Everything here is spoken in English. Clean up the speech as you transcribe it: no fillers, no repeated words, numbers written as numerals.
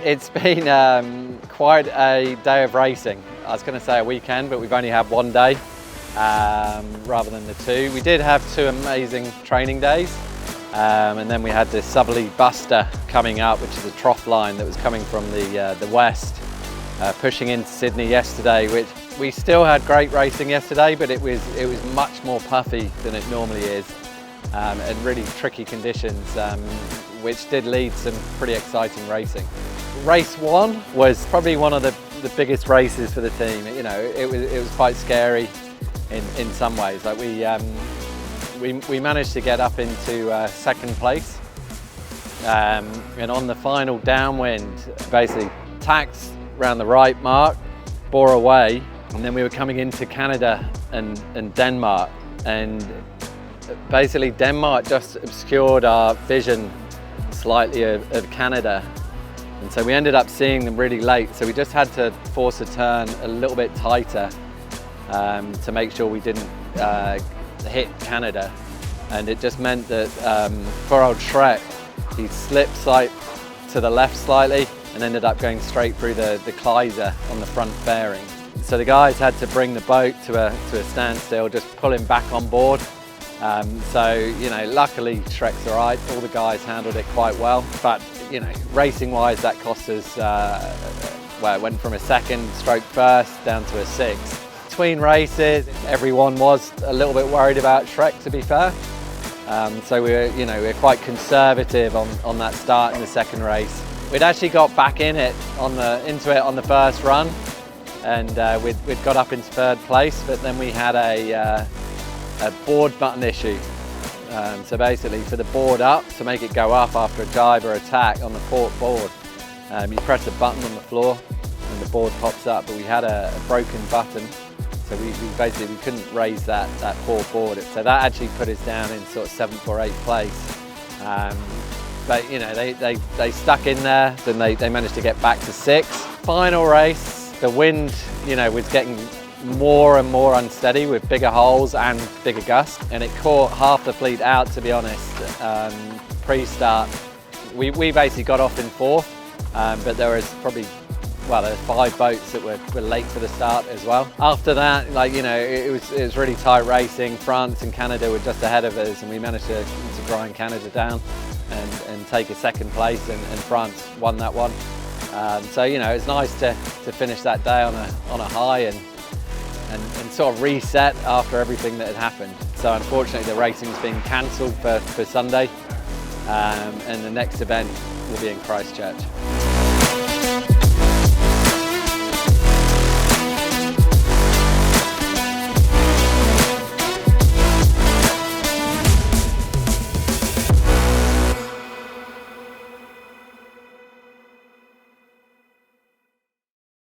It's been quite a day of racing. I was going to say a weekend, but we've only had one day rather than the two. We did have two amazing training days, and then we had this Southerly Buster coming up, which is a trough line that was coming from the west, pushing into Sydney yesterday. Which we still had great racing yesterday, but it was much more puffy than it normally is, and really tricky conditions, which did lead some pretty exciting racing. Race one was probably one of the biggest races for the team. You know, it was quite scary in some ways. Like we managed to get up into second place, and on the final downwind, basically tacked around the right mark, bore away, and then we were coming into Canada and Denmark, and basically Denmark just obscured our vision slightly of Canada, and so we ended up seeing them really late, so we just had to force a turn a little bit tighter to make sure we didn't hit Canada. And it just meant that poor old Shrek, he slipped to the left slightly and ended up going straight through the Kleiser on the front fairing. So the guys had to bring the boat to a standstill, just pull him back on board. So, you know, luckily Shrek's all right. All the guys handled it quite well. But, you know, racing-wise, that cost us, well, it went from a second stroke first down to a sixth. Between races, everyone was a little bit worried about Shrek, to be fair. So we were quite conservative on that start in the second race. We'd actually got back into it on the first run, and we'd got up into third place, but then we had a board button issue. So basically, for the board up, to make it go up after a jibe or attack on the port board, you press a button on the floor and the board pops up, but we had a broken button, so we basically couldn't raise that port board. So that actually put us down in sort of 7th or 8th place. But you know, they stuck in there, then they managed to get back to 6th. Final race, the wind, you know, was getting more and more unsteady with bigger holes and bigger gusts, and it caught half the fleet out, to be honest. Pre-start, we basically got off in 4th, but there was probably, well, there's 5 boats that were late for the start as well. After that, like, you know, it was really tight racing. France and Canada were just ahead of us, and we managed to grind Canada down and take a second place, and France won that one. So, you know, it's nice to finish that day on a high and sort of reset after everything that had happened. So unfortunately the racing's been cancelled for Sunday, and the next event will be in Christchurch.